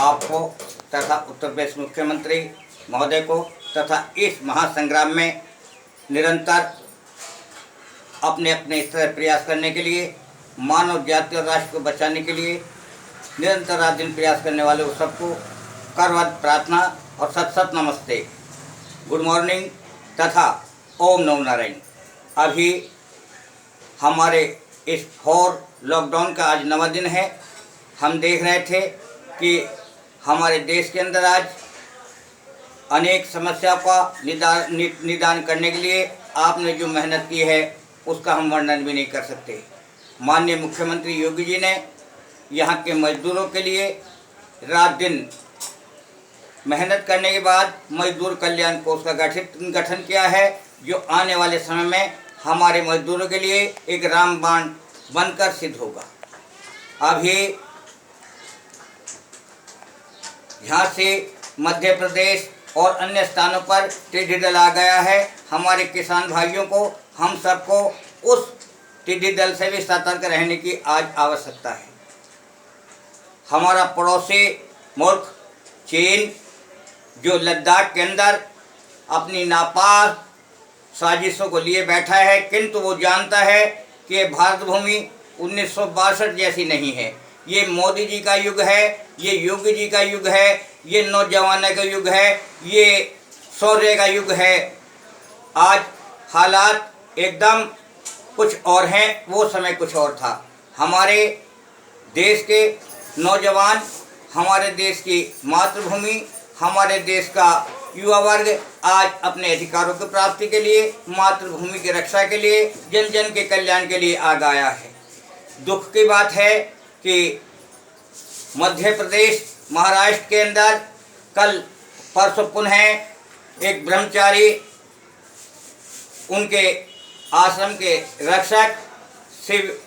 आपको तथा उत्तर प्रदेश मुख्यमंत्री महोदय को तथा इस महासंग्राम में निरंतर अपने अपने स्तर प्रयास करने के लिए, मानव जाति और राष्ट्र को बचाने के लिए निरंतर रात दिन प्रयास करने वाले सबको करवत प्रार्थना और सत सत नमस्ते, गुड मॉर्निंग तथा ओम नमो नारायण। अभी हमारे इस 4 लॉकडाउन का आज 9वां दिन है। हम देख रहे थे कि हमारे देश के अंदर आज अनेक समस्या का निदान करने के लिए आपने जो मेहनत की है उसका हम वर्णन भी नहीं कर सकते। माननीय मुख्यमंत्री योगी जी ने यहाँ के मजदूरों के लिए रात दिन मेहनत करने के बाद मजदूर कल्याण कोष का गठन किया है, जो आने वाले समय में हमारे मजदूरों के लिए एक रामबाण बनकर सिद्ध होगा। अभी यहाँ से मध्य प्रदेश और अन्य स्थानों पर टिड्डी दल आ गया है। हमारे किसान भाइयों को, हम सबको उस टिड्डी दल से भी सतर्क रहने की आज आवश्यकता है। हमारा पड़ोसी मुल्क चीन जो लद्दाख के अंदर अपनी नापाक साजिशों को लिए बैठा है, किंतु वो जानता है कि ये भारत भूमि 1962 जैसी नहीं है। ये मोदी जी का युग है, ये योगी जी का युग है, ये नौजवानों का युग है, ये शौर्य का युग है। आज हालात एकदम कुछ और हैं, वो समय कुछ और था। हमारे देश के नौजवान, हमारे देश की मातृभूमि, हमारे देश का युवा वर्ग आज अपने अधिकारों की प्राप्ति के लिए, मातृभूमि की रक्षा के लिए, जन जन के कल्याण के लिए आगे आया है। दुख की बात है कि मध्य प्रदेश, महाराष्ट्र के अंदर कल परसों पुनः एक ब्रह्मचारी, उनके आश्रम के रक्षक शिव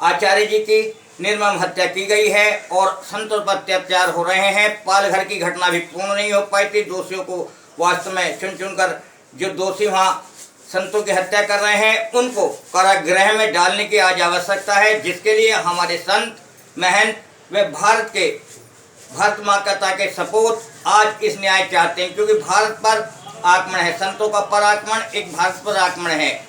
आचार्य जी की निर्मम हत्या की गई है और संतों पर अत्याचार हो रहे हैं। पालघर की घटना भी पूर्ण नहीं हो पाई थी। दोषियों को वास्तव में चुन कर जो दोषी वहाँ संतों की हत्या कर रहे हैं उनको कारागृह में डालने की आज आवश्यकता है, जिसके लिए हमारे संत महंत व भारत माता के सपूत आज इस न्याय चाहते हैं, क्योंकि भारत पर आक्रमण है, संतों का पर आक्रमण एक भारत पर आक्रमण है,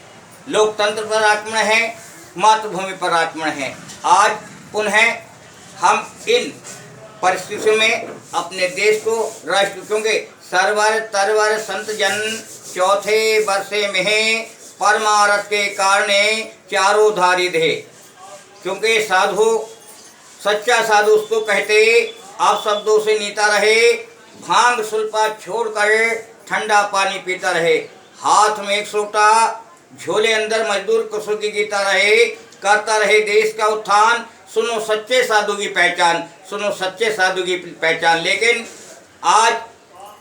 लोकतंत्र पर आक्रमण है, मातृभूमि पर आक्रमण है। आज पुनः हम इन परिस्थितियों में अपने देश को राष्ट्र, क्योंकि सरवर तरवर संत जन चौथे वर्षे में परमारथ के कारणे चारों धारी दे, क्योंकि साधु सच्चा साधु उसको कहते आप शब्दों से नीता रहे, भांग सुल्पा छोड़कर ठंडा पानी पीता रहे, हाथ में एक सोटा झोले अंदर मजदूर कुशल की गीता रहे, करता रहे देश का उत्थान, सुनो सच्चे साधु की पहचान, सुनो सच्चे साधु की पहचान। लेकिन आज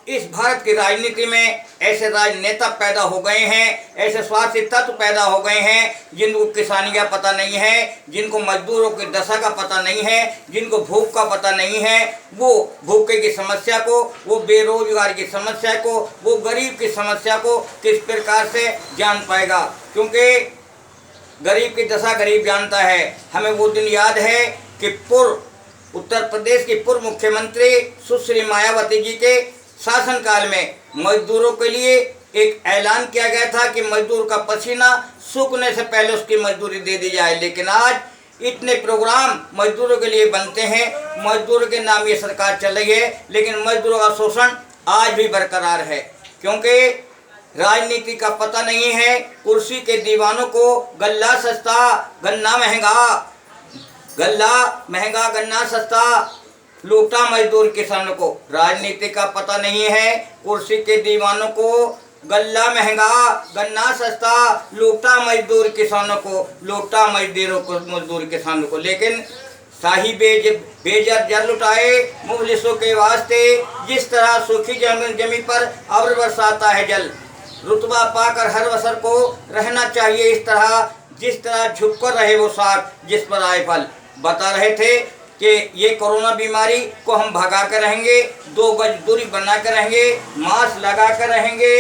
इस भारत की राजनीति में ऐसे राजनेता पैदा हो गए हैं, ऐसे स्वार्थी तत्व पैदा हो गए हैं जिनको किसानी का पता नहीं है, जिनको मजदूरों की दशा का पता नहीं है, जिनको भूख का पता नहीं है। वो भूखे की समस्या को, वो बेरोजगार की समस्या को, वो गरीब की समस्या को किस प्रकार से जान पाएगा, क्योंकि गरीब की दशा गरीब जानता है। हमें वो दिन याद है कि उत्तर प्रदेश की पूर्व मुख्यमंत्री सुश्री मायावती जी के शासनकाल में मजदूरों के लिए एक ऐलान किया गया था कि मजदूर का पसीना सूखने से पहले उसकी मजदूरी दे दी जाए। लेकिन आज इतने प्रोग्राम मजदूरों के लिए बनते हैं, मजदूरों के नाम ये सरकार चल रही है, लेकिन मजदूरों का शोषण आज भी बरकरार है, क्योंकि राजनीति का पता नहीं है। कुर्सी के दीवानों को गल्ला सस्ता गन्ना महंगा, गल्ला महंगा गन्ना सस्ता, लूटा मजदूर किसानों को। राजनीति का पता नहीं है। कुर्सी के दीवानों को गल्ला महंगा गन्ना सस्ता, लूटा मजदूर किसानों को, लूटा मजदूर किसानों को। लेकिन शाही बेजर जर लुटाए मुफलिसों के वास्ते, जिस तरह सूखी जमीन पर अब्र बरसाता है जल, रुतबा पाकर हर वसर को रहना चाहिए इस तरह, जिस तरह झुककर रहे वो साग जिस पर आए फल। बता रहे थे कि ये कोरोना बीमारी को हम भगा कर रहेंगे, 2 गज दूरी बना कर रहेंगे, मास्क लगा कर रहेंगे,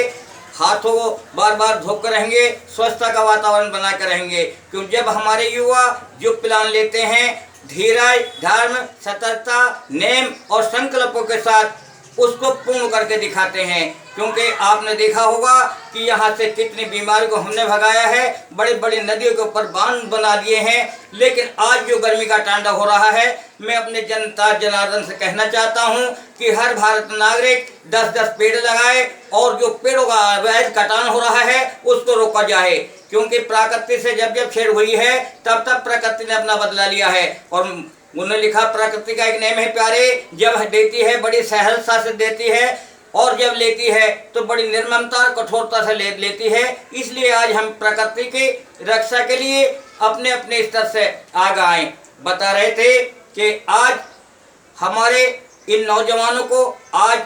हाथों को बार बार धोकर रहेंगे, स्वच्छता का वातावरण बना कर रहेंगे। क्योंकि जब हमारे युवा जो प्लान लेते हैं धीरज, धर्म, सतर्कता, नेम और संकल्पों के साथ उसको पूर्ण करके दिखाते हैं। क्योंकि आपने देखा होगा कि यहाँ से कितनी बीमारी को हमने भगाया है, बड़ी बड़ी नदियों के ऊपर बांध बना दिए हैं। लेकिन आज जो गर्मी का तांडव हो रहा है, मैं अपने जनता जनार्दन से कहना चाहता हूँ कि हर भारत नागरिक 10-10 पेड़ लगाए और जो पेड़ों का अवैध कटान हो रहा है उसको रोका जाए। क्योंकि प्रकृति से जब जब छेड़ हुई है तब तब प्रकृति ने अपना बदला लिया है। और उन्होंने लिखा, प्रकृति का एक नेम है प्यारे, जब देती है बड़ी सहजता से देती है और जब लेती है तो बड़ी निर्ममता और कठोरता से लेती है। इसलिए आज हम प्रकृति की रक्षा के लिए अपने अपने स्तर से आगे आए। बता रहे थे कि आज हमारे इन नौजवानों को, आज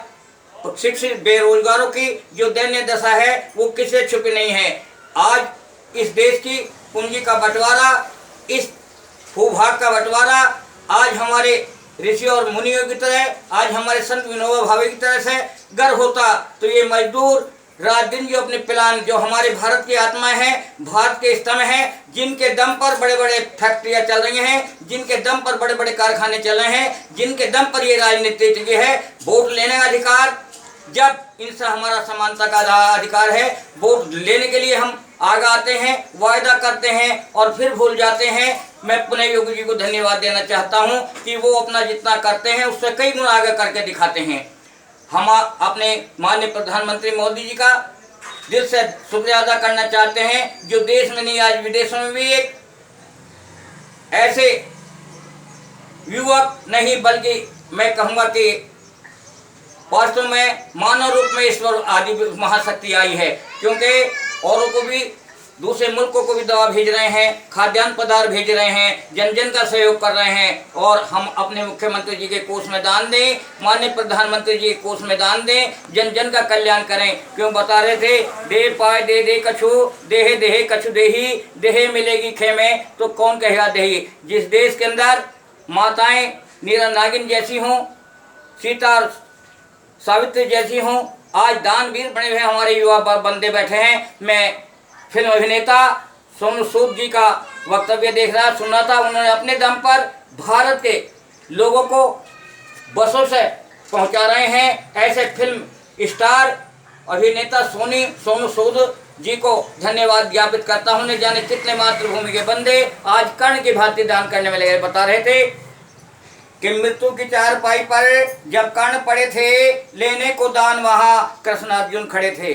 शिक्षित बेरोजगारों की जो दयनीय दशा है वो किसी छुपी नहीं है। आज इस देश की पूंजी का बंटवारा, इस भूभाग का बंटवारा आज हमारे ऋषि और मुनियों की तरह, आज हमारे संत विनोबा भावे की तरह से गर्व होता तो ये मजदूर रात दिन जो अपने प्लान, जो हमारे भारत की आत्मा है, भारत के स्तंभ हैं, जिनके दम पर बड़े बड़े फैक्ट्रियां चल रही हैं, जिनके दम पर बड़े बड़े कारखाने चल रहे हैं, जिनके दम पर ये राजनीति टिकी है। वोट लेने का अधिकार, जब इनसे हमारा समानता का अधिकार है, वोट लेने के लिए हम आगे आते हैं, वायदा करते हैं और फिर भूल जाते हैं। मैं पुनः योगी जी को धन्यवाद देना चाहता हूं कि वो अपना जितना करते हैं उससे कई गुना आगे करके दिखाते हैं। हम अपने माननीय प्रधानमंत्री मोदी जी का दिल से शुक्रिया अदा करना चाहते हैं, जो देश में नहीं आज विदेशों में भी एक ऐसे युवक नहीं, बल्कि मैं कहूँगा कि वास्तव में मानव रूप में ईश्वर आदि महाशक्ति आई है। क्योंकि औरों को भी, दूसरे मुल्कों को भी दवा भेज रहे हैं, खाद्यान्न पदार्थ भेज रहे हैं, जन जन का सहयोग कर रहे हैं। और हम अपने मुख्यमंत्री जी के कोष में दान दें, माननीय प्रधानमंत्री जी के कोष में दान दें, जन जन का कल्याण करें। क्यों बता रहे थे, दे पाए दे दे कछु, देहे देहे कछु देही, देहे मिलेगी खेमे तो कौन कहेगा देही। जिस देश के अंदर माताएं नीरा नागिन जैसी हों, सीता सावित्री जैसी हों, आज दानवीर बने हुए हमारे युवा बंदे बैठे हैं। मैं फिल्म अभिनेता सोनू सूद जी का वक्तव्य देख रहा सुना था, उन्होंने अपने दम पर भारत के लोगों को बसों से पहुंचा रहे हैं। ऐसे फिल्म स्टार अभिनेता सोनू सूद जी को धन्यवाद ज्ञापित करता हूं। न जाने कितने मातृभूमि के बंदे आज कर्ण की भांति दान करने में लगे। बता रहे थे कि मृत्यु की चारपाई पर जब कर्ण पड़े थे, लेने को दान वहाँ कृष्ण अर्जुन खड़े थे।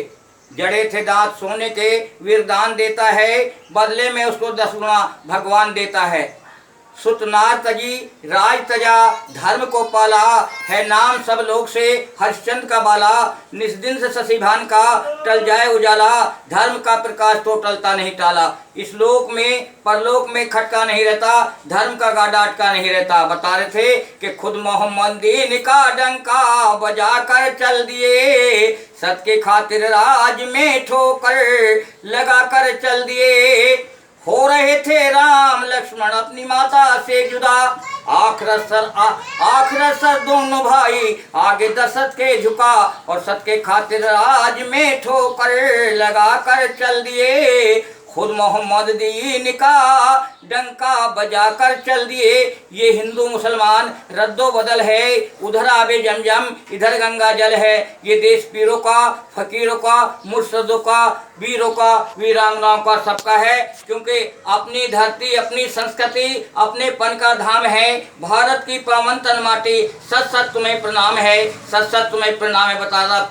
जड़े थे दांत सोने के, वीर दान देता है, बदले में उसको 10 गुना भगवान देता है। सुतनार तजी राज तजा, धर्म को पाला, है नाम सब लोग से हरिश्चंद्र का बाला। निस्दिन से शशिभान का टल जाए उजाला, धर्म का प्रकाश तो टलता नहीं टाला। इस लोक में परलोक में खटका नहीं रहता, धर्म का गाड़ा अटका नहीं रहता। बता रहे थे कि खुद मोहम्मद दीन का डंका बजा कर चल दिए, सत के खातिर राज में ठोकर लगा कर चल दिए। हो रहे थे राम लक्ष्मण अपनी माता से जुदा, आखिर सर दोनों भाई आगे दशरथ के झुका, और सत के खातिर राज में ठोकर लगा कर चल दिए। खुद मोहम्मद दीन का डंका बजा कर चल दिए। ये हिंदू मुसलमान रद्दो बदल है, उधर आबे जमजम इधर गंगा जल है। ये देश पीरों का, फकीरों का, मुर्शदों का, वीरों का, वीरांगनाओं का, सबका है। क्योंकि अपनी धरती, अपनी संस्कृति, अपने पन का धाम है। भारत की पावन तन माटी, सत सत तुम्हें प्रणाम है, सत सत तुम्हें प्रणाम है। बता रहा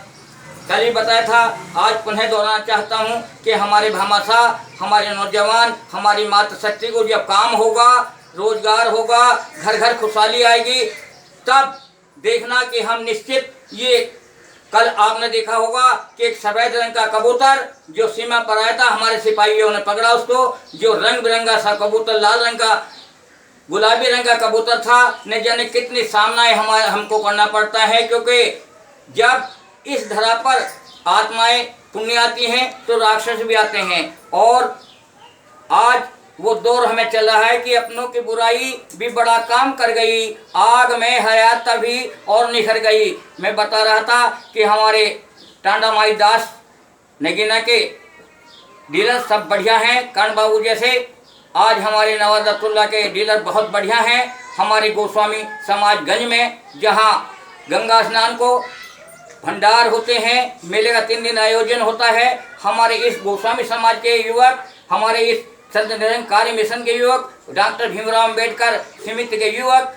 कल ही बताया था, आज पुनः दोहराना चाहता हूँ कि हमारे भामाशाह, हमारे नौजवान, हमारी मातृशक्ति को जब काम होगा, रोजगार होगा, घर घर खुशहाली आएगी, तब देखना कि हम निश्चित ये कल आपने देखा होगा कि एक सफेद रंग का कबूतर जो सीमा पर आया था, हमारे सिपाहियों ने पकड़ा उसको। जो रंग बिरंगा सा कबूतर, लाल रंग का, गुलाबी रंग का कबूतर था, न जाने कितनी सामनाएं हमको करना पड़ता है। क्योंकि जब इस धरा पर आत्माएं पुण्य आती हैं तो राक्षस भी आते हैं। और आज वो दौर हमें चल रहा है कि अपनों की बुराई भी बड़ा काम कर गई, आग में हयात तभी और निखर गई। मैं बता रहा था कि हमारे टांडा माई दास नगीना के डीलर सब बढ़िया हैं, कर्ण बाबू जैसे। आज हमारे नवाज़तुल्लाह के डीलर बहुत बढ़िया हैं। हमारे गोस्वामी समाजगंज में जहाँ गंगा स्नान को भंडार होते हैं, मेले का 3 दिन आयोजन होता है। हमारे इस गोस्वामी समाज के युवक, हमारे इस संत निरंकारी मिशन के युवक, डॉक्टर भीमराव अम्बेडकर समिति के युवक,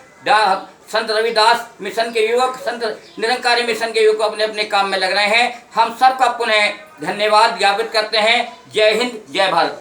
संत रविदास मिशन के युवक, संत निरंकारी मिशन के युवक अपने अपने काम में लग रहे हैं। हम सबका पुनः धन्यवाद ज्ञापित करते हैं। जय हिंद, जय भारत।